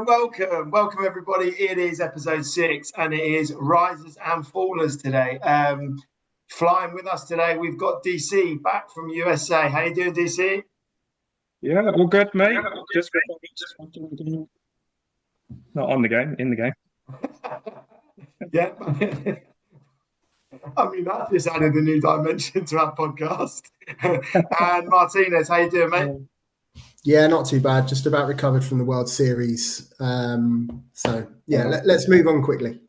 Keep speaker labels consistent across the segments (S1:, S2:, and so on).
S1: Welcome everybody. It is episode 6, and it is risers and fallers today. Flying with us today, we've got DC back from USA. How you doing, DC?
S2: Yeah, all good, mate. Just not on the game, in the game.
S1: Yeah. I mean, that just added a new dimension to our podcast. And Martinez, how you doing, mate?
S3: Yeah, not too bad. Just about recovered from the World Series. Let's move on quickly.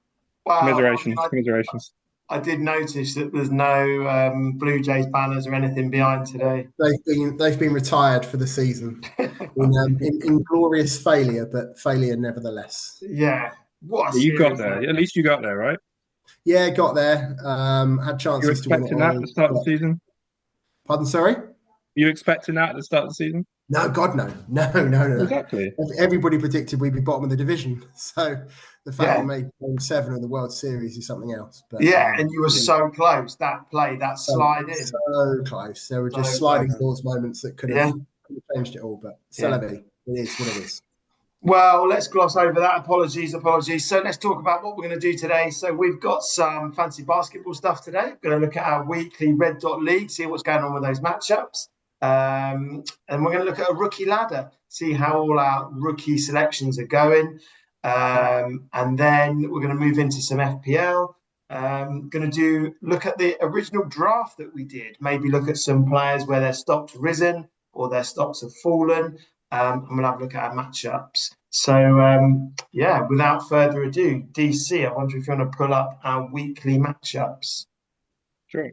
S1: Wow,
S2: Commiserations.
S1: I did notice that there's no Blue Jays banners or anything behind today.
S3: They've been retired for the season in glorious failure, but failure nevertheless.
S1: Yeah, what
S2: you got there. At least you got there, right?
S3: Yeah, got there. Had chances to win it.
S2: You expecting that at the start of the season?
S3: Pardon, sorry?
S2: You expecting that at the start of the season?
S3: No, God, no.
S2: Exactly.
S3: Everybody predicted we'd be bottom of the division. So the fact we made Game 7 of the World Series is something else. But,
S1: and you were so close. That play, that slide in.
S3: So close. There were just sliding doors moments that could have changed it all. But it is what it is.
S1: Well, let's gloss over that. Apologies. So let's talk about what we're going to do today. So we've got some fancy basketball stuff today. We're going to look at our weekly Red Dot League, see what's going on with those matchups. And we're going to look at a rookie ladder, see how all our rookie selections are going. And then we're going to move into some FPL. Going to look at the original draft that we did, maybe look at some players where their stocks risen or their stocks have fallen. And we'll have a look at our matchups. So, without further ado, DC, I wonder if you want to pull up our weekly matchups.
S2: Sure.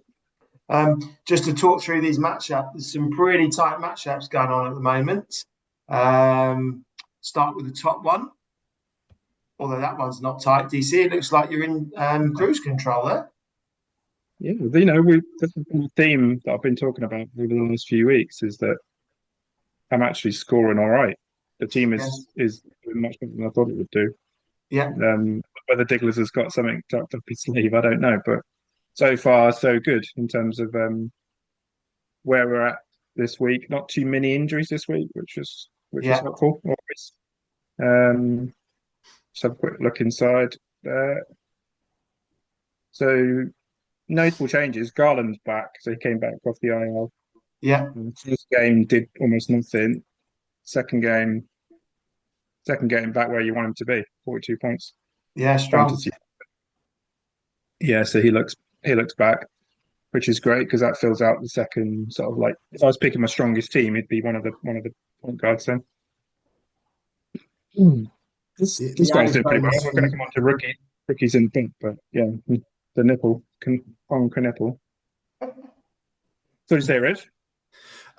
S1: Just to talk through these matchups, there's some pretty tight matchups going on at the moment. Start with the top one. Although that one's not tight, DC. It looks like you're in cruise control there.
S2: Yeah, this is the theme that I've been talking about over the last few weeks is that I'm actually scoring all right. The team is doing much better than I thought it would do.
S1: Yeah.
S2: Whether Digglers has got something tucked up his sleeve, I don't know. But so far, so good in terms of where we're at this week. Not too many injuries this week, which is helpful. Always. Just have a quick look inside there. So notable changes. Garland's back, so he came back off the IL.
S1: Yeah.
S2: First game did almost nothing. Second game back where you want him to be, 42 points.
S1: Yeah, strong.
S2: Yeah, so he looks back, which is great because that fills out the second sort of like if I was picking my strongest team, he'd be one of the point guards then. This guy's doing pretty well. I'm going to come on to rookies in the pink, but yeah, the nipple on nipple. So did you say, Rich?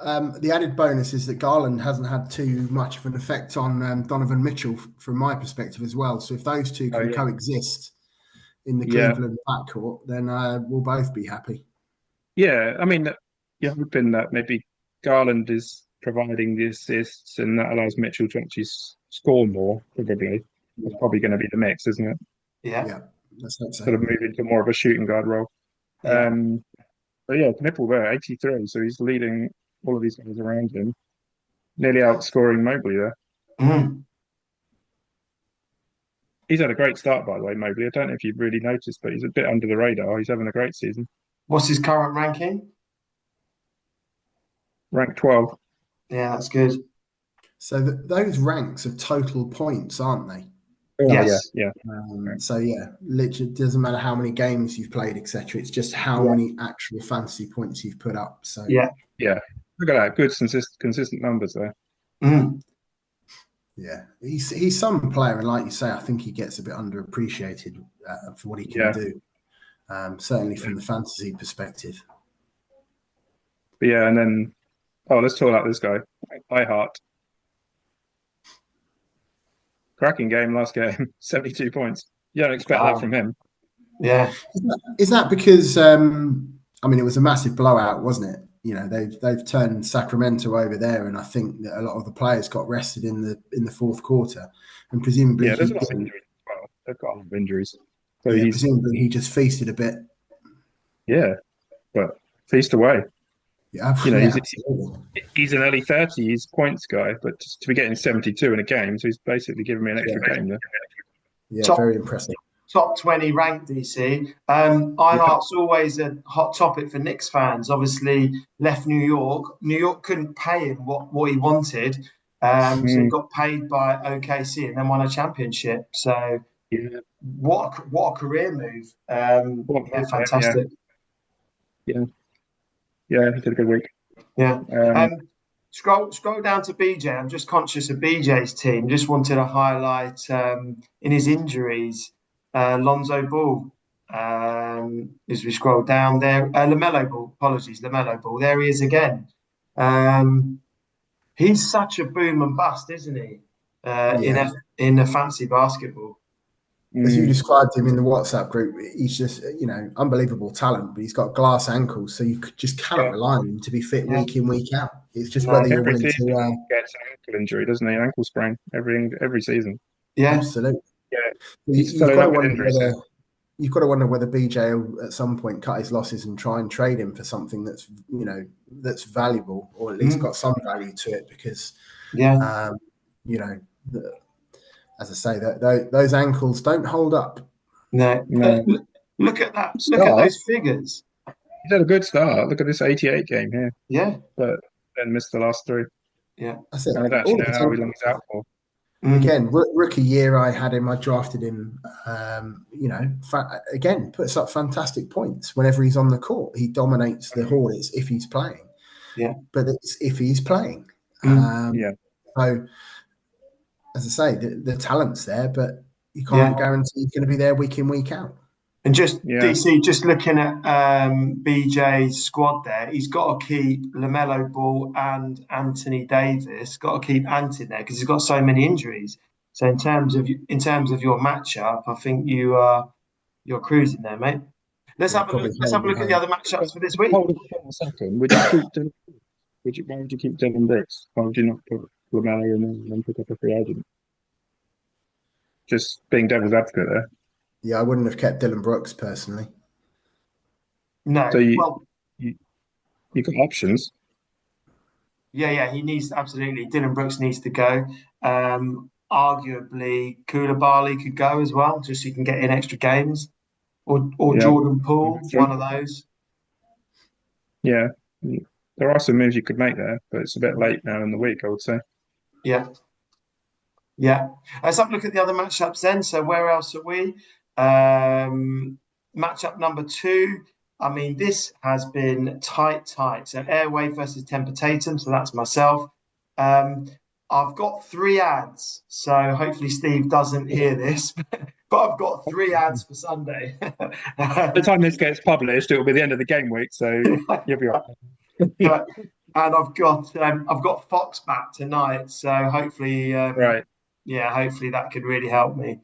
S3: The added bonus is that Garland hasn't had too much of an effect on Donovan Mitchell from my perspective as well. So if those two can coexist in the Cleveland backcourt, then we'll both be happy.
S2: Yeah, I mean, you're hoping that maybe Garland is providing the assists and that allows Mitchell to actually score more, probably. It's probably going to be the mix, isn't it?
S3: Yeah. Let's hope so.
S2: Sort of move into more of a shooting guard role.
S1: Yeah.
S2: But yeah, Nipple there, 83, so he's leading all of these guys around him, nearly outscoring Mobley there.
S1: Mm.
S2: He's had a great start, by the way, Mobley. I don't know if you've really noticed, but he's a bit under the radar. He's having a great season.
S1: What's his current ranking?
S2: Rank 12.
S1: Yeah, that's good.
S3: So those ranks are total points, aren't they?
S1: Yes.
S2: Yeah.
S3: Literally, it doesn't matter how many games you've played, etc. It's just how many actual fantasy points you've put up. So
S2: yeah. Look at that, good consistent numbers there.
S1: Mm.
S3: Yeah, he's some player, and like you say, I think he gets a bit underappreciated for what he can do. Certainly from the fantasy perspective.
S2: But yeah, and then let's talk about this guy, iHeart. Cracking game last game, 72 points. You don't expect that from him.
S1: Yeah.
S3: Is that because it was a massive blowout, wasn't it? You know, they've turned Sacramento over there, and I think that a lot of the players got rested in the fourth quarter, and presumably
S2: there's a lot of injuries as well. They've got a lot of injuries, so
S3: presumably he just feasted a bit.
S2: Yeah, but feast away.
S3: Yeah,
S2: You know,
S3: yeah, absolutely.
S2: he's an early 30s points guy, but to be getting 72 in a game, so he's basically giving me an extra game there.
S3: Yeah,
S1: Top
S3: very impressive.
S1: top 20 ranked, DC.
S2: Yeah.
S1: iHeart's always a hot topic for Knicks fans. Obviously, left New York. New York couldn't pay him what he wanted. So he
S2: Mm,
S1: got paid by OKC and then won a championship. So
S2: yeah.
S1: what a career move.
S2: What
S1: Yeah,
S2: yeah, yeah,
S1: fantastic.
S2: yeah, yeah. He did a good week.
S1: Yeah.
S2: Um,
S1: Scroll down to BJ. I'm just conscious of BJ's team. Just wanted to highlight in his injuries, Lonzo Ball. As we scroll down there, Lamelo Ball. Apologies, Lamelo Ball. There he is again. He's such a boom and bust, isn't he?
S3: Yeah.
S1: In a fancy basketball.
S3: As you
S2: mm,
S3: described him in the WhatsApp group, he's just, unbelievable talent, but he's got glass ankles, so you just cannot
S2: yeah,
S3: rely on him to be fit
S1: Yeah.
S3: week in, week out. It's just
S1: No.
S3: whether you're
S2: every
S3: willing
S2: season
S3: to,
S2: he gets an ankle injury, doesn't he? An ankle sprain every season.
S1: Yeah.
S3: absolutely.
S2: Yeah, he's
S3: You've
S2: filling
S3: got to
S2: up with
S3: wonder
S2: injuries.
S3: whether BJ will at some point cut his losses and try and trade him for something that's valuable, or at least got some value to it, because
S1: Yeah.
S3: you know, as I say, that those ankles don't hold up.
S1: No.
S2: No
S1: Look at that. Look at
S2: start.
S1: those figures.
S2: He's had a good start. Look at this 88 game here,
S1: Yeah.
S2: but then missed the last three.
S1: Yeah.
S3: That's it.
S2: And I don't
S3: All
S2: actually
S3: the
S2: know how
S3: potential.
S2: long he's out for.
S3: Again, rookie year, I had him. I drafted him. Again, puts up fantastic points whenever he's on the court. He dominates the Hornets if he's playing.
S1: Yeah.
S3: But it's if he's playing.
S2: Yeah.
S3: So, as I say, the talent's there, but you can't guarantee he's going to be there week in, week out.
S1: And just
S2: Yeah.
S1: DC, just looking at BJ's squad there, he's got to keep LaMelo Ball and Anthony Davis. Got to keep Ant in there because he's got so many injuries. So in terms of your matchup, I think you're cruising there, mate. Let's have a look. Let's have a look at the other matchups for this week.
S2: Hold on a second. Would you keep Dylan? Why would you keep Dylan Brooks? Why would you not put Lamelo in and then pick up a free agent? Just being devil's advocate there.
S3: Yeah, I wouldn't have kept Dylan Brooks personally.
S1: No.
S2: So you got options.
S1: Yeah, he needs absolutely. Dylan Brooks needs to go. Arguably, Koulibaly could go as well, just so you can get in extra games, or Jordan Poole, one of those.
S2: Yeah, there are some moves you could make there, but it's a bit late now in the week, I would say.
S1: Yeah. Let's have a look at the other matchups then. So where else are we? Matchup number 2. I mean, this has been tight. So Airway versus Temper Tatum. So that's myself. I've got 3 ads. So hopefully Steve doesn't hear this, but I've got 3 ads for Sunday.
S2: By the time this gets published, it will be the end of the game week, so you'll be all right.
S1: And I've got Fox back tonight, so hopefully,
S2: right.
S1: Yeah, hopefully that could really help me.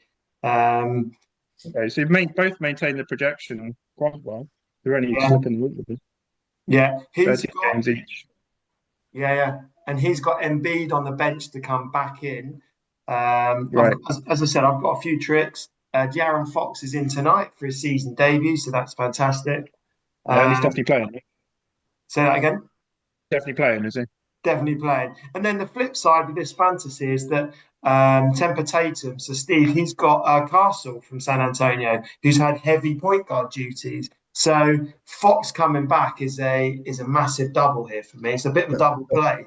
S2: Okay, so you've both maintained the projection quite well. They're only slipping the week.
S1: Yeah, he's
S2: 30 games each.
S1: Yeah, and he's got Embiid on the bench to come back in.
S2: Right.
S1: As I said, I've got a few tricks. De'Aaron Fox is in tonight for his season debut, so that's fantastic.
S2: He's definitely playing.
S1: Say that again.
S2: Definitely playing, is he?
S1: Definitely playing. And then the flip side with this fantasy is that Temper Tatum, so Steve, he's got Castle from San Antonio, who's had heavy point guard duties. So Fox coming back is a massive double here for me. It's a bit of a double play.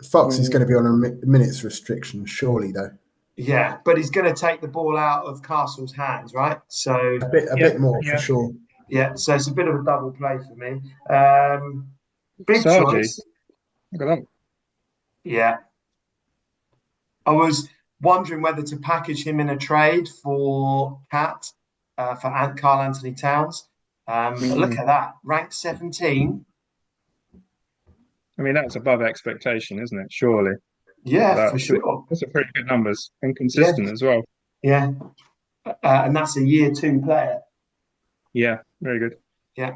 S3: Fox is going to be on a minutes restriction, surely, though.
S1: Yeah, but he's going to take the ball out of Castle's hands, right? So
S3: a bit more for sure.
S1: Yeah, so it's a bit of a double play for me. Big
S2: Sergi.
S1: choice.
S2: Look at that.
S1: Yeah. I was wondering whether to package him in a trade for Cat, for Karl Anthony Towns. But look at that, ranked 17.
S2: I mean, that's above expectation, isn't it? Surely.
S1: Yeah, for sure.
S2: That's a pretty good numbers and consistent as well.
S1: Yeah. And that's a year 2 player.
S2: Yeah, very good.
S1: Yeah.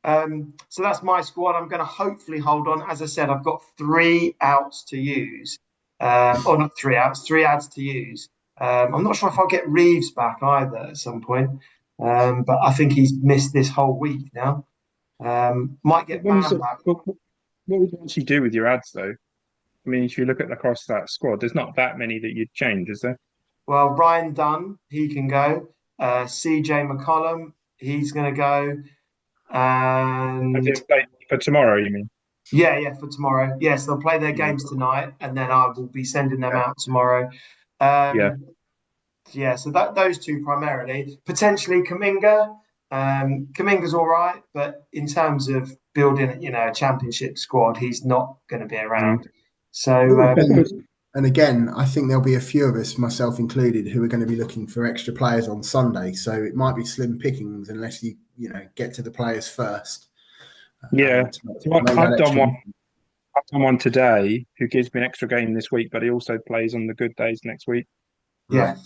S1: So that's my squad. I'm going to hopefully hold on. As I said, I've got 3 outs to use. Or not 3 outs, 3 ads to use. I'm not sure if I'll get Reeves back either at some point. But I think he's missed this whole week now. Might get Bam back.
S2: what would you actually do with your ads, though? I mean, if you look across that squad, there's not that many that you'd change, is there?
S1: Well, Ryan Dunn, he can go. CJ McCollum, he's going to go.
S2: As
S1: And
S2: in, like, for tomorrow, you mean?
S1: yeah, for tomorrow. Yes, they'll play their
S2: Yeah.
S1: games tonight, and then I will be sending them
S2: Yeah.
S1: out tomorrow.
S2: Yeah.
S1: Yeah, so those two primarily. Potentially Kaminga. Kaminga's all right, but in terms of building, a championship squad, he's not going to be around. So,
S3: and again, I think there'll be a few of us, myself included, who are going to be looking for extra players on Sunday. So it might be slim pickings unless you get to the players first.
S2: Yeah, I've done one today who gives me an extra game this week, but he also plays on the good days next week.
S1: Yeah,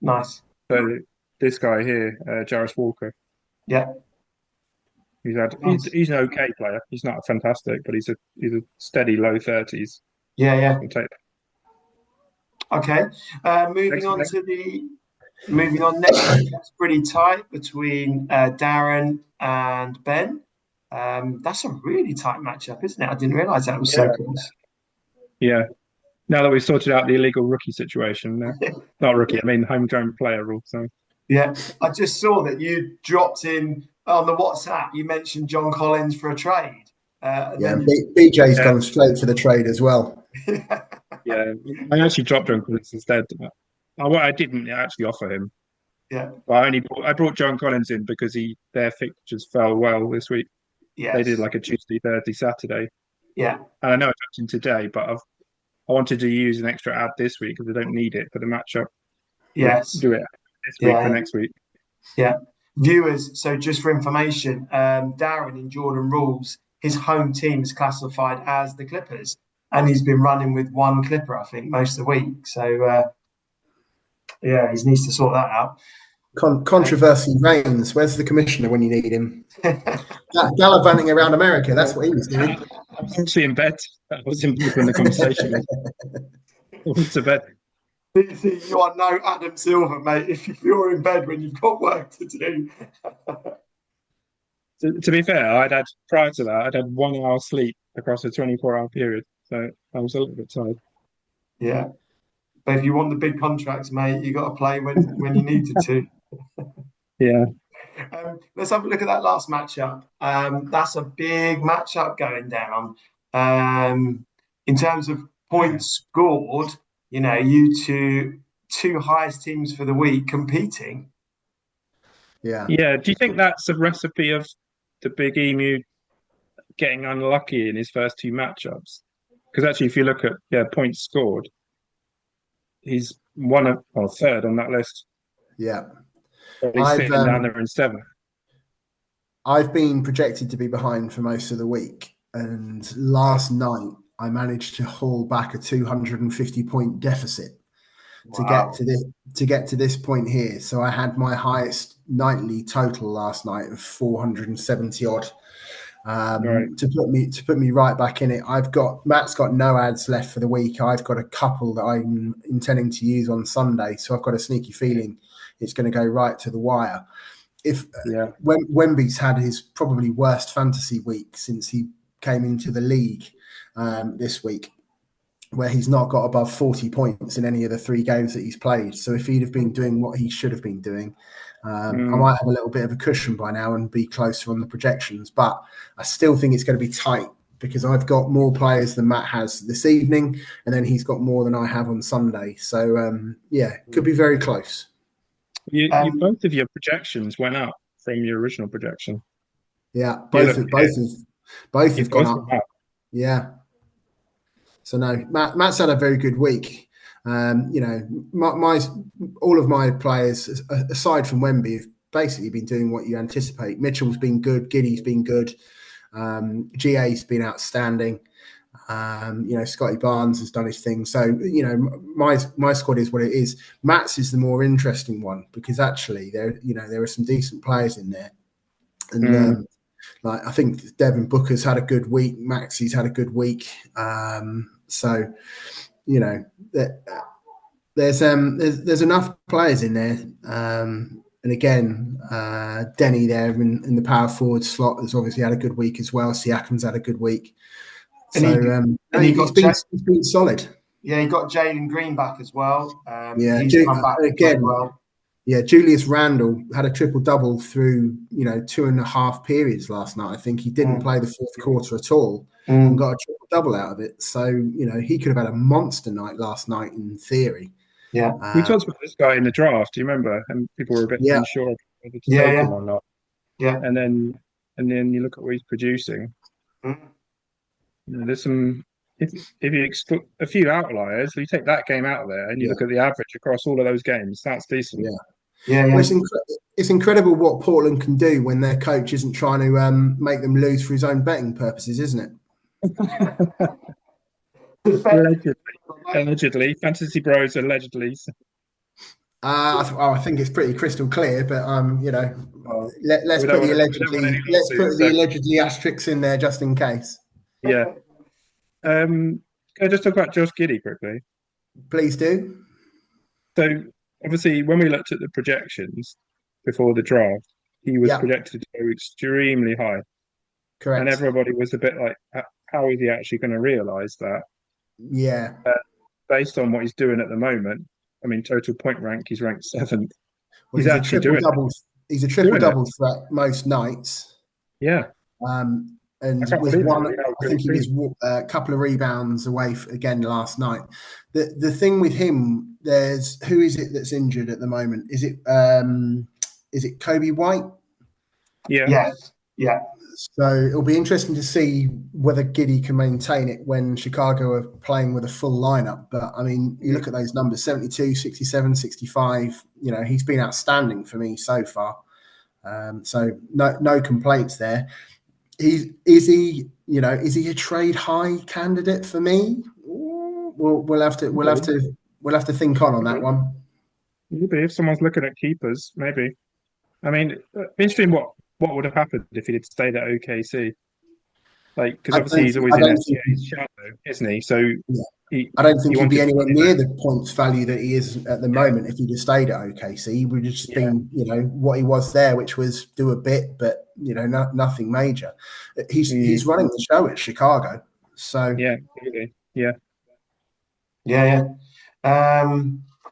S1: nice.
S2: So this guy here, Jarvis Walker.
S1: Yeah,
S2: he's an okay player. He's not fantastic, but he's a steady low 30s.
S1: Yeah.
S2: I'll take that.
S1: Okay. Moving on next week. That's pretty tight between Darren and Ben. That's a really tight matchup, isn't it? I didn't realise that was so close.
S2: Yeah. Now that we've sorted out the illegal rookie situation, not rookie, I mean homegrown player rule. So
S1: yeah, I just saw that you dropped in on the WhatsApp. You mentioned John Collins for a trade.
S3: BJ's gone straight for the trade as well.
S2: Yeah, I actually dropped John Collins instead. I didn't actually offer him.
S1: Yeah,
S2: but I brought John Collins in because their fixtures fell well this week.
S1: Yeah,
S2: they did like a Tuesday, Thursday, Saturday.
S1: Yeah,
S2: and I know I dropped him today, but I wanted to use an extra ad this week because I don't need it for the matchup.
S1: Yes,
S2: do it this week for next week.
S1: Yeah, viewers. So just for information, Darren in Jordan Rules, his home team is classified as the Clippers. And he's been running with one Clipper, I think, most of the week. So, he needs to sort that out.
S3: Controversy reigns. Where's the commissioner when you need him? Gallivanting around America. That's what he was doing.
S2: I was actually in bed. I was in bed when the conversation was. I went to bed.
S1: You are no Adam Silver, mate. If you're in bed when you've got work to do.
S2: To be fair, prior to that, I'd had 1 hour sleep across a 24-hour period. So I was a little bit tired.
S1: Yeah. But if you want the big contracts, mate, you got to play when you needed to.
S2: Yeah.
S1: Let's have a look at that last matchup. That's a big matchup going down. In terms of points scored, you two highest teams for the week competing.
S3: Yeah.
S2: Yeah. Do you think that's a recipe of the Big Emu getting unlucky in his first two matchups? Because actually, if you look at points scored, he's third on that list.
S3: Yeah.
S2: He's sitting down there in seventh.
S3: I've been projected to be behind for most of the week. And last night, I managed to haul back a 250-point deficit to get to this point here. So I had my highest nightly total last night of 470 odd. To put me right back in it. Matt's got no ads left for the week. I've got a couple that I'm intending to use on Sunday, so I've got a sneaky feeling it's going to go right to the wire. Wemby's had his probably worst fantasy week since he came into the league this week, where he's not got above 40 points in any of the 3 games that he's played. So if he'd have been doing what he should have been doing, I might have a little bit of a cushion by now and be closer on the projections. But I still think it's going to be tight because I've got more players than Matt has this evening, and then he's got more than I have on Sunday. So, it could be very close.
S2: Both of your projections went up from your original projection.
S3: Yeah, both have gone up. Yeah. So no, Matt's had a very good week. All of my players, aside from Wemby, have basically been doing what you anticipate. Mitchell's been good, Giddy's been good, GA's been outstanding. Scotty Barnes has done his thing. So my squad is what it is. Matt's is the more interesting one because actually there are some decent players in there, and I think Devin Booker's had a good week. Maxey's had a good week. So, there's enough players in there. And again, Denny there in the power forward slot has obviously had a good week as well. Siakam's had a good week. He's been solid.
S1: Yeah, he got Jalen Green back as well.
S3: He's
S1: come back again. Well.
S3: Yeah, Julius Randle had a triple-double through 2.5 periods last night. I think he didn't play the fourth quarter at all and got a triple-double out of it. So he could have had a monster night last night in theory.
S1: Yeah,
S2: we talked about this guy in the draft. Do you remember? And people were a bit unsure of whether to take him or not.
S1: Yeah,
S2: and then you look at what he's producing. There's some. If you exclude a few outliers, you take that game out of there and you look at the average across all of those games, that's decent.
S3: Yeah. Well, it's incredible what Portland can do when their coach isn't trying to make them lose for his own betting purposes, isn't
S2: it? Allegedly, Fantasy Bros allegedly.
S3: I think it's pretty crystal clear, but let's put the allegedly asterisks in there just in case.
S2: Yeah. Can I just talk about Josh Giddey quickly?
S3: Please do.
S2: So obviously, when we looked at the projections before the draft, he was projected to go extremely high.
S3: Correct.
S2: And everybody was a bit like, how is he actually going to realise that?
S3: Yeah.
S2: Based on what he's doing at the moment, I mean, total point rank, he's ranked 7th.
S3: Well, he's actually doing it. He's a triple-double threat most nights.
S2: Yeah.
S3: And with one, I think he was a couple of rebounds away again last night. The thing with him, who is it that's injured at the moment? Is it Kobe White?
S2: Yeah.
S1: Yes. Yeah.
S3: So it'll be interesting to see whether Giddey can maintain it when Chicago are playing with a full lineup. But I mean, you look at those numbers: 72, 67, 65. He's been outstanding for me so far. So no complaints there. Is he a trade high candidate for me? We'll have to think on that one.
S2: Maybe if someone's looking at keepers, maybe. I mean, interesting what would have happened if he had stayed at OKC? Because obviously he's always in SGA's shadow, isn't he? So
S3: I don't think he'd be anywhere near the points value that he is at the moment if he'd have stayed at OKC. He would have just been, what he was there, which was do a bit, but nothing major. He's running the show at Chicago, so
S2: really. Yeah.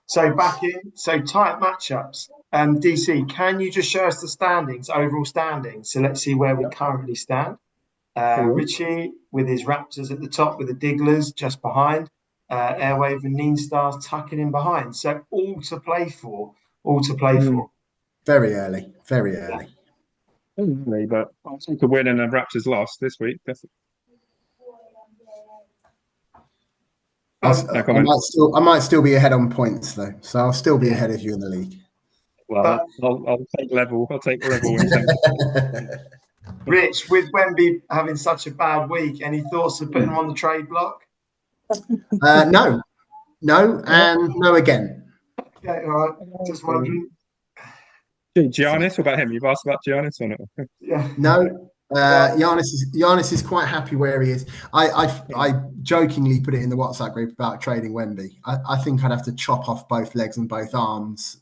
S1: So tight matchups. DC, can you just show us the overall standings? So let's see where we currently stand. Richie with his Raptors at the top with the Digglers just behind. Airwave and Neen Stars tucking in behind. So all to play for.
S3: Very early.
S2: But I'll take a win and a Raptors loss this week.
S3: I might still be ahead on points though, so I'll still be ahead of you in the league.
S2: Well, I'll take level. I'll take level.
S1: Rich, with Wemby having such a bad week, any thoughts of putting him on the trade block?
S3: No, and no again.
S1: Okay, all right. Just wondering.
S2: Giannis, what about him? You've asked about Giannis or not?
S1: Yeah.
S3: No. Giannis is quite happy where he is. I jokingly put it in the WhatsApp group about trading Wemby. I think I'd have to chop off both legs and both arms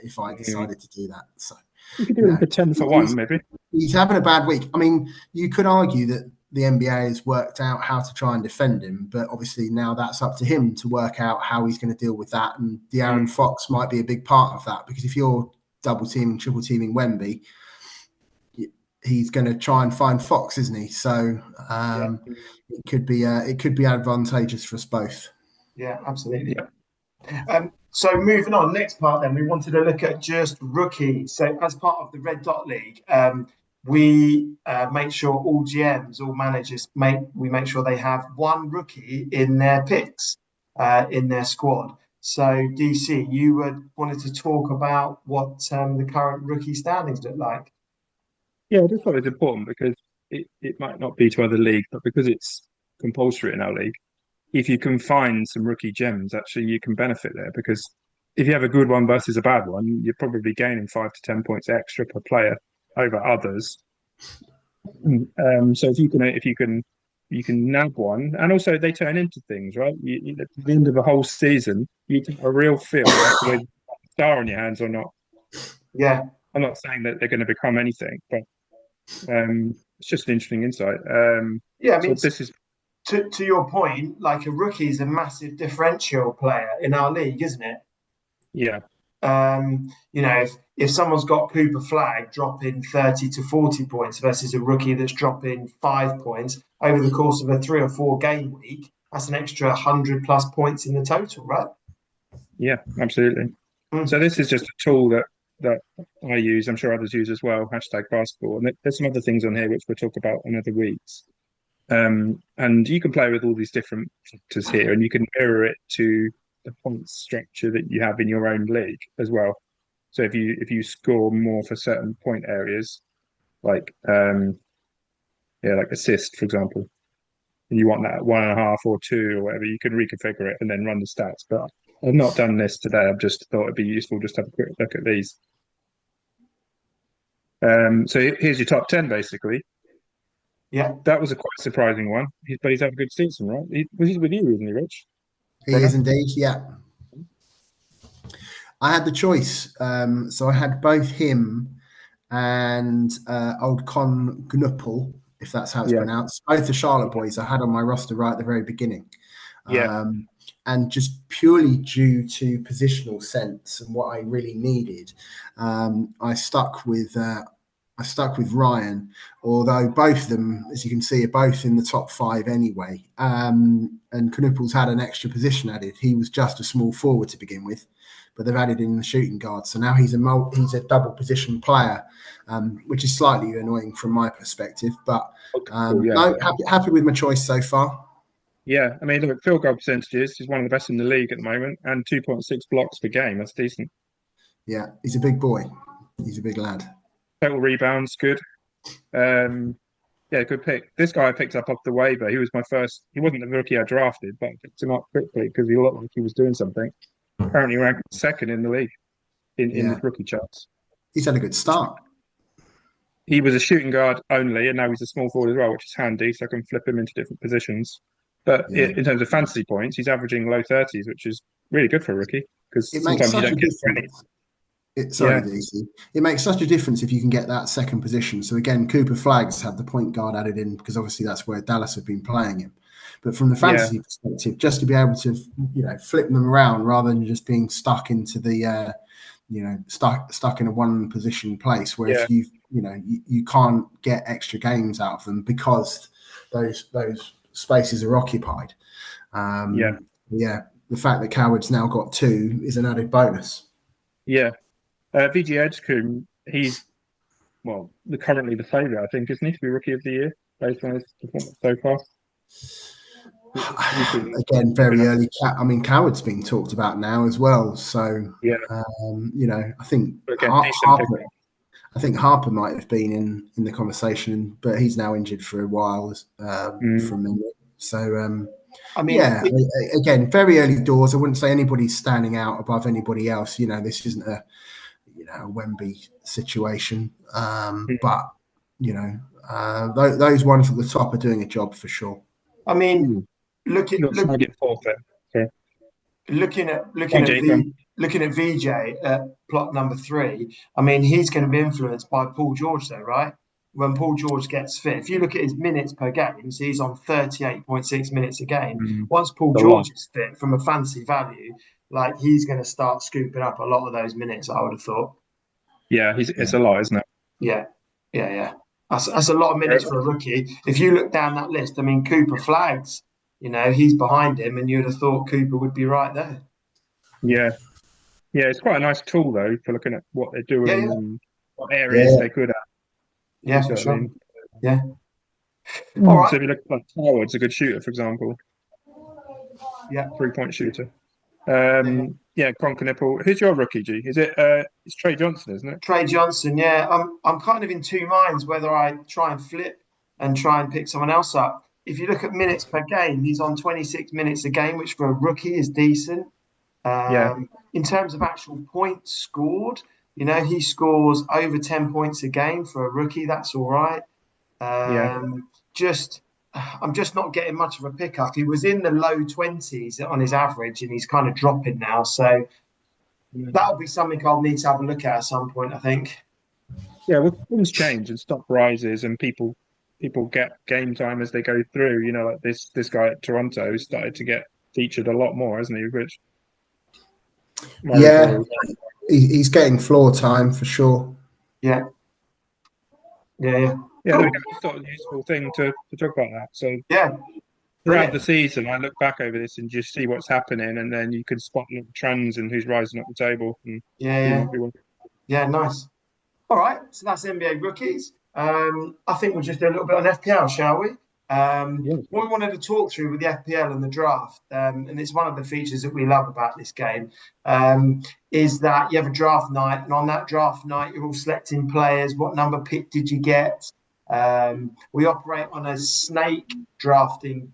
S3: if I decided to do that. So
S2: you could do it for 10 for 1, maybe.
S3: He's having a bad week. I mean, you could argue that the NBA has worked out how to try and defend him, but obviously now that's up to him to work out how he's going to deal with that. And De'Aaron Fox might be a big part of that, because if you're double teaming, triple teaming Wemby, he's going to try and find Fox, isn't he? So it could be advantageous for us both.
S1: Yeah, absolutely. So moving on, next part then, we wanted to look at just rookies. So as part of the Red Dot League, we make sure all GMs, all managers, make sure they have one rookie in their picks, in their squad. So DC, you wanted to talk about what the current rookie standings look like.
S2: Yeah, I just thought it was important because it might not be to other leagues, but because it's compulsory in our league, if you can find some rookie gems, actually you can benefit there, because if you have a good one versus a bad one, you're probably gaining 5 to 10 points extra per player over others. So if you can nab one, and also they turn into things, right? At the end of the whole season, you get a real feel whether a star on your hands or not.
S1: Yeah,
S2: I'm not saying that they're going to become anything, but it's just an interesting insight.
S1: I mean,
S2: so this is
S1: to your point, like a rookie is a massive differential player in our league, isn't it?
S2: Yeah.
S1: You know, if someone's got Cooper Flag dropping 30 to 40 points versus a rookie that's dropping 5 points over the course of a 3 or 4 game week, that's an extra 100 plus points in the total, right?
S2: Yeah, absolutely. So this is just a tool that I use. I'm sure others use as well. #basketball, and there's some other things on here which we'll talk about in other weeks. And you can play with all these different factors here, and you can mirror it to the point structure that you have in your own league as well. So if you score more for certain point areas, like like assist, for example, and you want that 1.5 or 2 or whatever, you can reconfigure it and then run the stats. But I've not done this today. I've just thought it'd be useful just to have a quick look at these. So here's your top 10, basically.
S1: Yeah,
S2: that was a quite surprising one. But he's had a good season, right? He's with you, isn't he, Rich?
S3: He is indeed, yeah. I had the choice. So I had both him and old Con Gnuppel, if that's how it's pronounced. Both the Charlotte boys I had on my roster right at the very beginning. And just purely due to positional sense and what I really needed, I stuck with Ryan, although both of them, as you can see, are both in the top 5 anyway. And Knuppel's had an extra position added. He was just a small forward to begin with, but they've added in the shooting guard. So now he's a double position player, which is slightly annoying from my perspective. But no, happy with my choice so far.
S2: Yeah, I mean, look at field goal percentages. He's one of the best in the league at the moment, and 2.6 blocks per game. That's decent.
S3: Yeah, he's a big boy. He's a big lad.
S2: Total rebounds, good. Good pick. This guy I picked up off the waiver. He was my first. He wasn't the rookie I drafted, but I picked him up quickly because he looked like he was doing something. Apparently ranked second in the league in the rookie charts.
S3: He's had a good start.
S2: He was a shooting guard only, and now he's a small forward as well, which is handy, so I can flip him into different positions. But in terms of fantasy points, he's averaging low 30s, which is really good for a rookie because sometimes you don't get any.
S3: It makes such a difference if you can get that second position. So again, Cooper Flags had the point guard added in because obviously that's where Dallas have been playing him. But from the fantasy perspective, just to be able to flip them around rather than just being stuck into the stuck in a one position place where if you can't get extra games out of them because those spaces are occupied. The fact that Coward's now got 2 is an added bonus.
S2: VG Edgecombe, he's currently the favourite, I think, isn't he, to be Rookie of the Year based on his performance so far?
S3: Again, very early. I mean, Coward's being talked about now as well. So I think Harper might have been in the conversation, but he's now injured for a while from memory. So again, very early doors. I wouldn't say anybody's standing out above anybody else. This isn't a Wemby situation, but those ones at the top are doing a job for sure.
S1: I mean, looking at VJ at plot number 3, I mean, he's going to be influenced by Paul George, though, right? When Paul George gets fit, if you look at his minutes per game, so he's on 38.6 minutes a game. Once Paul George is fit, from a fantasy value, like he's going to start scooping up a lot of those minutes, I would have thought.
S2: Yeah, it's a lot, isn't it?
S1: Yeah. That's a lot of minutes for a rookie. If you look down that list, I mean, Cooper Flags, he's behind him, and you'd have thought Cooper would be right there.
S2: Yeah, it's quite a nice tool though for looking at what they're doing and what areas they're good at.
S1: Yeah, for sure. Yeah.
S2: All right. So if you look at like Howard's a good shooter, for example.
S1: Yeah.
S2: 3-point shooter. Con Knuppel. Who's your rookie, G? Is it it's Trey Johnson, isn't it?
S1: Trey Johnson, yeah. I'm kind of in 2 minds whether I try and flip and try and pick someone else up. If you look at minutes per game, he's on 26 minutes a game, which for a rookie is decent. In terms of actual points scored, he scores over 10 points a game for a rookie. That's all right. I'm just not getting much of a pickup. He was in the low 20s on his average, and he's kind of dropping now. So that'll be something I'll need to have a look at some point, I think.
S2: Yeah, well, things change and stock rises, and people people get game time as they go through. You know, like this guy at Toronto started to get featured a lot more, hasn't he? Which
S3: Yeah, he's getting floor time for sure.
S1: Yeah.
S2: Yeah,
S1: Cool.
S2: I thought a useful thing to talk about that. So
S1: Yeah.
S2: throughout the season, I look back over this and just see what's happening, and then you can spot little trends and who's rising up the table and who might be one.
S1: Yeah, nice. All right, so that's NBA rookies. I think we'll just do a little bit on FPL, shall we? What we wanted to talk through with the FPL and the draft, and it's one of the features that we love about this game, is that you have a draft night, and on that draft night, you're all selecting players. What number pick did you get? We operate on a snake drafting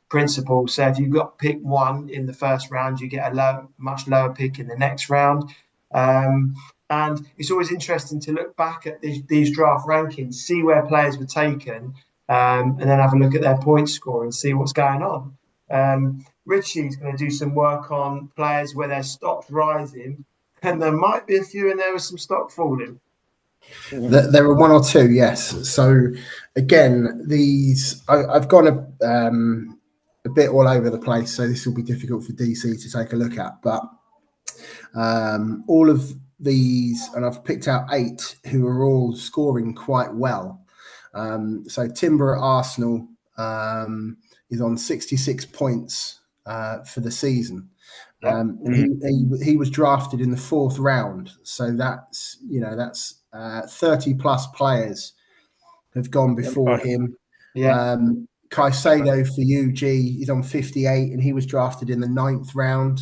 S1: principle. So if you've got pick 1 in the first round, you get a much lower pick in the next round. And it's always interesting to look back at these draft rankings, see where players were taken, and then have a look at their point score and see what's going on. Richie's going to do some work on players where their stock's rising, and there might be a few in there with some stock falling.
S3: There are 1 or 2, yes. So again, I've gone a bit all over the place, so this will be difficult for DC to take a look at. But all of these, and I've picked out 8 who are all scoring quite well. So Timber at Arsenal is on 66 points for the season. And he was drafted in the 4th round, so that's 30 plus players have gone before him. Caicedo for UG is on 58, and he was drafted in the 9th round.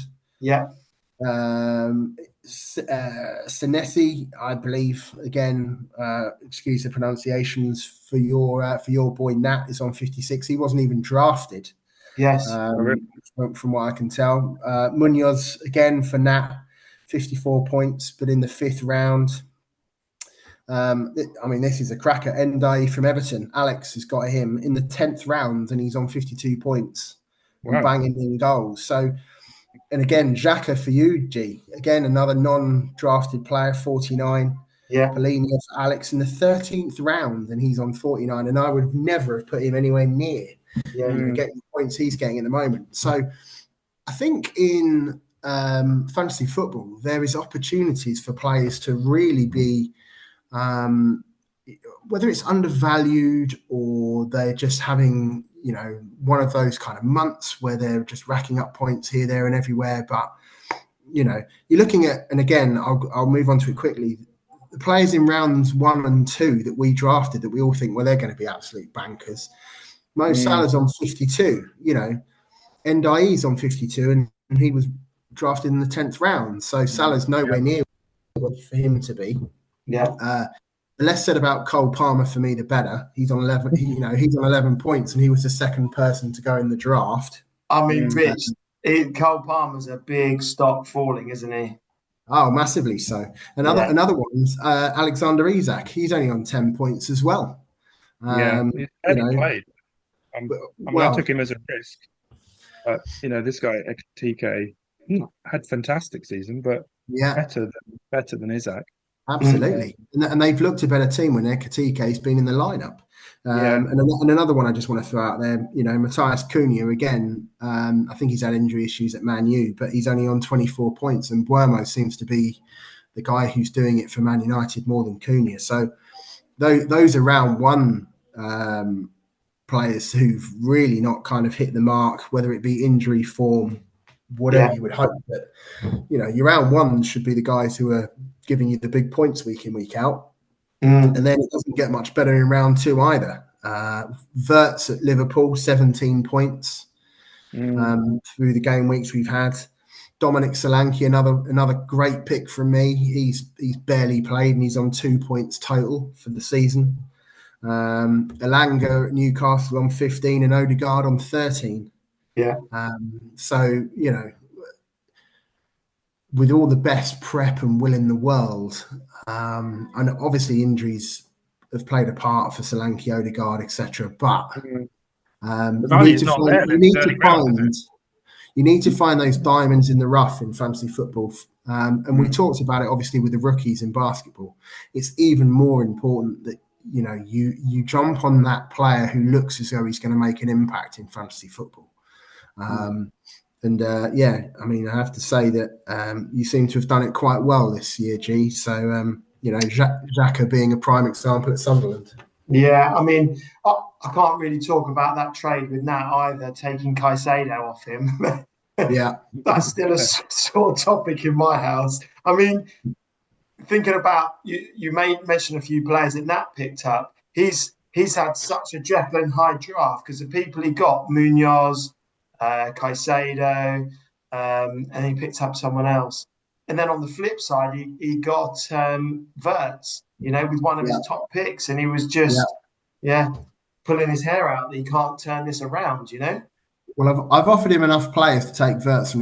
S3: Senesi, I believe, again, excuse the pronunciations for your boy Nat, is on 56. He wasn't even drafted. From what I can tell. Munoz, again, for Nat, 54 points, but in the 5th round. This is a cracker. Endai from Everton. Alex has got him in the 10th round, and he's on 52 points. Wow. Banging in goals. So, and again, Xhaka for you, G. Again, another non-drafted player, 49. Polini for Alex in the 13th round, and he's on 49. And I would never have put him anywhere near getting the points he's getting at the moment. So I think in fantasy football, there is opportunities for players to really be, whether it's undervalued or they're just having, one of those kind of months where they're just racking up points here, there, and everywhere. But, you're looking at, and again, I'll move on to it quickly, the players in rounds 1 and 2 that we drafted that we all think, well, they're going to be absolute bankers. Mo Salah's on 52, Ndai's on 52, and he was drafted in the 10th round. So Salah's nowhere near for him to be. The less said about Cole Palmer for me, the better. He's on 11. He's on 11 points, and he was the 2nd person to go in the draft.
S1: I mean, Rich, Cole Palmer's a big stock falling, isn't he?
S3: Oh, massively so. Another one's Alexander Isak. He's only on 10 points as well.
S2: He's played. I took him as a risk. But, this guy, Ekitike, had fantastic season, but better than Isak.
S3: Absolutely. And they've looked a better team when Ekitike's been in the lineup. And another one I just want to throw out there, Matthias Cunha, again, I think he's had injury issues at Man U, but he's only on 24 points. And Buemo seems to be the guy who's doing it for Man United more than Cunha. So those are round 1 players who've really not kind of hit the mark, whether it be injury, form, whatever you would hope. But, your round 1 should be the guys who are giving you the big points week in, week out. And then it doesn't get much better in round 2 either. Wirtz at Liverpool, 17 points through the game weeks we've had. Dominic Solanke, another great pick from me. He's barely played, and he's on 2 points total for the season. Elanga at Newcastle on 15 and Odegaard on 13. So, with all the best prep and will in the world, and obviously injuries have played a part for Solanke, Odegaard, etc. But you need to find those diamonds in the rough in fantasy football. And we talked about it, obviously, with the rookies in basketball. It's even more important that you jump on that player who looks as though he's going to make an impact in fantasy football. And I mean, I have to say that you seem to have done it quite well this year, G. So Xhaka being a prime example at Sunderland.
S1: Yeah, I mean, I can't really talk about that trade with Nat either, taking Caicedo off him.
S3: Yeah,
S1: that's still a sore topic in my house. I mean, thinking about you made mention a few players that Nat picked up. He's had such a Jekyll and Hyde draft because the people he got, Munoz, Caicedo, and he picked up someone else. And then on the flip side, he got Wirtz, with one of his top picks, and he was just pulling his hair out that he can't turn this around,
S3: Well, I've offered him enough players to take Wirtz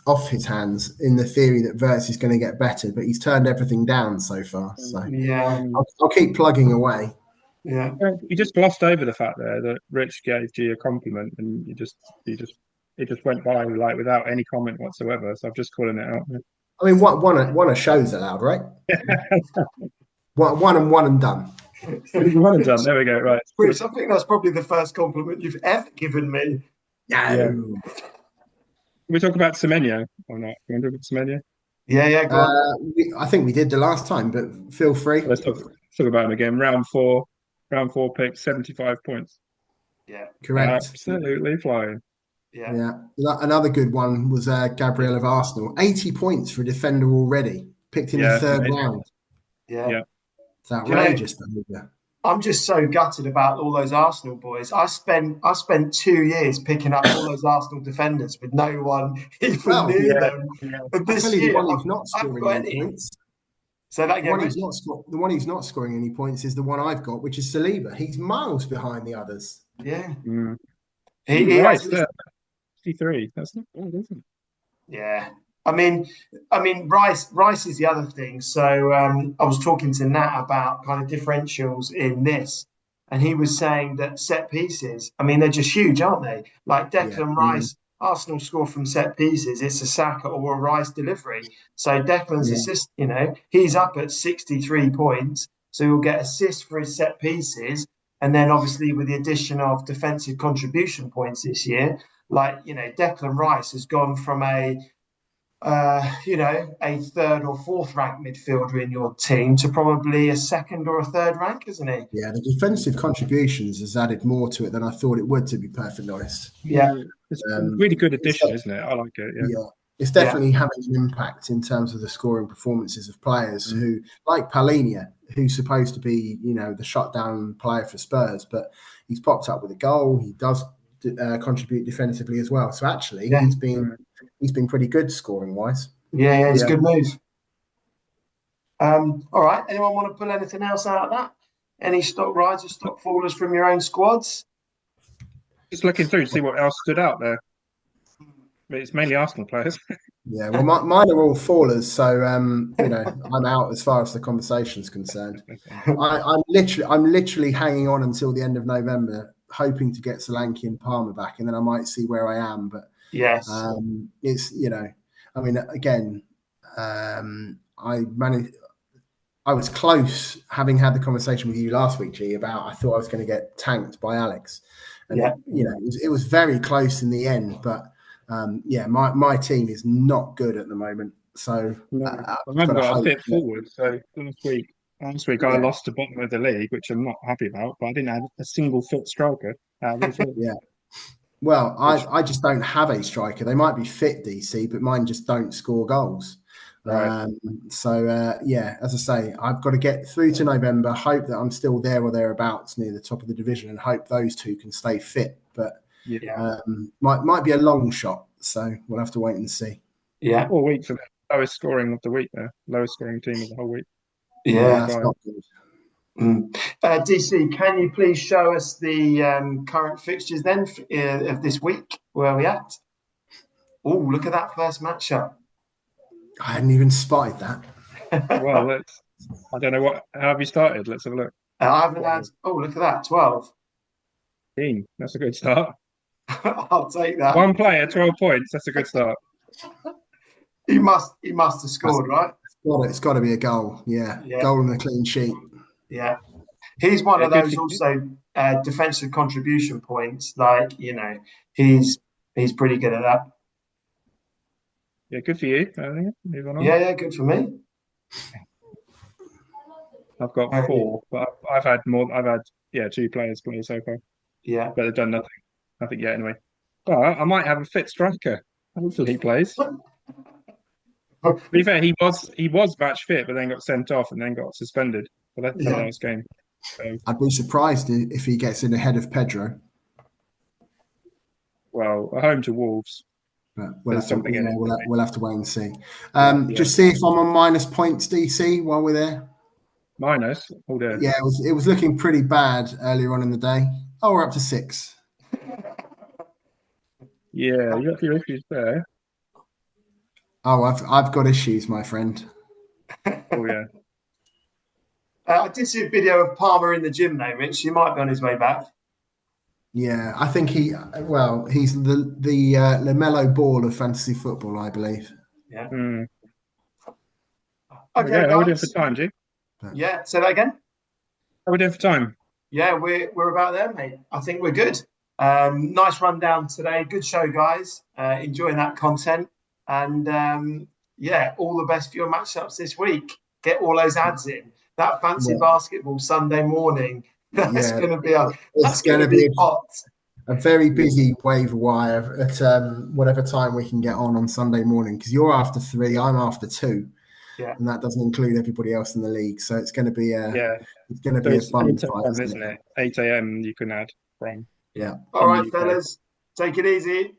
S3: off his hands, in the theory that Wirtz is going to get better, but he's turned everything down so far. So
S1: yeah,
S3: I'll keep plugging away.
S1: Yeah,
S2: you just glossed over the fact there that Rich gave G a compliment, and it just went by without any comment whatsoever. So I'm just calling it out.
S3: I mean, one a show's allowed, right? one and done.
S2: One and done. There we go. Right.
S1: Bruce, I think that's probably the first compliment you've ever given me.
S3: Yeah.
S2: Can we talk about Semenyo or not? Can we talk about Semenyo?
S1: Yeah. Go on.
S3: I think we did the last time, but feel free.
S2: Let's talk about him again. Round four pick, 75 points.
S1: Yeah,
S3: correct.
S2: Absolutely flying.
S3: Yeah. Another good one was Gabriel of Arsenal. 80 points for a defender already. Picked in the third round.
S1: Yeah.
S3: It's outrageous.
S1: I'm just so gutted about all those Arsenal boys. I spent 2 years picking up all those Arsenal defenders with no one even near them. But this year,
S3: the one who's not scoring any points.
S1: So that again,
S3: the one who's not scoring any points is the one I've got, which is Saliba. He's miles behind the others.
S1: Yeah.
S2: He's 53. That's not bad, is it?
S1: Yeah. I mean, Rice is the other thing. So I was talking to Nat about kind of differentials in this, and he was saying that set pieces, I mean, they're just huge, aren't they? Like Declan Rice, Arsenal score from set pieces, it's a Saka or a Rice delivery. So Declan's assist, he's up at 63 points, so he'll get assists for his set pieces, and then obviously with the addition of defensive contribution points this year, Declan Rice has gone from a third or fourth ranked midfielder in your team to probably a second or a third rank, isn't he?
S3: Yeah, the defensive contributions has added more to it than I thought it would, to be perfectly honest.
S1: Yeah.
S2: It's a really good addition, isn't it? I like it.
S3: Yeah. It's definitely having an impact in terms of the scoring performances of players who, like Palhinha, who's supposed to be, the shutdown player for Spurs, but he's popped up with a goal. He does contribute defensively as well. So actually, he's been pretty good scoring wise.
S1: Yeah, it's a good move. All right. Anyone want to pull anything else out of that? Any stock rides or stock fallers from your own squads?
S2: Just looking through to see what else stood out there. But it's mainly Arsenal players.
S3: Yeah, well, mine are all fallers, so I'm out as far as the conversation's concerned. I'm literally hanging on until the end of November, hoping to get Solanke and Palmer back, and then I might see where I am. But
S1: yes,
S3: it's again, I was close, having had the conversation with you last week, G, about I thought I was going to get tanked by Alex, and it was very close in the end, but. My team is not good at the moment. So
S2: I remember I fit forward. So last week I lost the bottom of the league, which I'm not happy about. But I didn't have a single fit striker.
S3: Yeah. Well, I just don't have a striker. They might be fit, DC, but mine just don't score goals.
S2: Right.
S3: As I say, I've got to get through to November. Hope that I'm still there or thereabouts near the top of the division, and hope those two can stay fit. But. Might be a long shot, so we'll have to wait and see.
S1: Yeah,
S2: 4 weeks of the lowest scoring of the week there, lowest scoring team of the whole week.
S3: Yeah, that's not good.
S1: DC, can you please show us the current fixtures then of this week? Where are we at? Oh, look at that first matchup.
S3: I hadn't even spotted that.
S2: Well, I don't know how have you started? Let's have a look.
S1: I haven't had. Oh, look at that, 12.
S2: That's a good start.
S1: I'll take that.
S2: One player, 12 points. That's a good start.
S1: He must have scored, right?
S3: It's got to be a goal. Yeah. Goal and a clean sheet.
S1: Yeah. He's one of those also defensive contribution points. Like, he's pretty good at that.
S2: Yeah, good for you. Moving on.
S1: Yeah, good for me.
S2: I've got 4, but I've had more. I've had 2 players play so far.
S1: Yeah,
S2: but they've done nothing yet anyway. Oh, I might have a fit striker. Hopefully he plays. To be fair, he was match fit, but then got sent off and then got suspended. But that's a nice game. So,
S3: I'd be surprised if he gets in ahead of Pedro.
S2: Well, at home to Wolves.
S3: But we'll have to wait and see. Just see if I'm on minus points, DC, while we're there.
S2: Minus? Oh dear.
S3: Yeah, it was looking pretty bad earlier on in the day. Oh, we're up to 6.
S2: Yeah, you got a few issues there.
S3: Oh, I've got issues, my friend.
S2: Oh yeah.
S1: I did see a video of Palmer in the gym though, Rich. He might be on his way back.
S3: Yeah, I think he's the LaMelo Ball of fantasy football, I believe.
S1: Yeah.
S2: Mm.
S1: Okay,
S2: how are we doing for time, G?
S1: Yeah, say that again.
S2: How are we doing for time?
S1: Yeah, we're about there, mate. I think we're good. Nice rundown today. Good show, guys. Enjoying that content. And all the best for your matchups this week. Get all those ads in. That fancy basketball Sunday morning. That's going to be hot.
S3: A very busy waiver wire at whatever time we can get on Sunday morning, because you're after 3, I'm after 2.
S1: Yeah.
S3: And that doesn't include everybody else in the league. So it's going to be a fun fight,
S2: isn't it? 8 a.m. you can add from.
S3: Yeah.
S1: All right, fellas. Take it easy.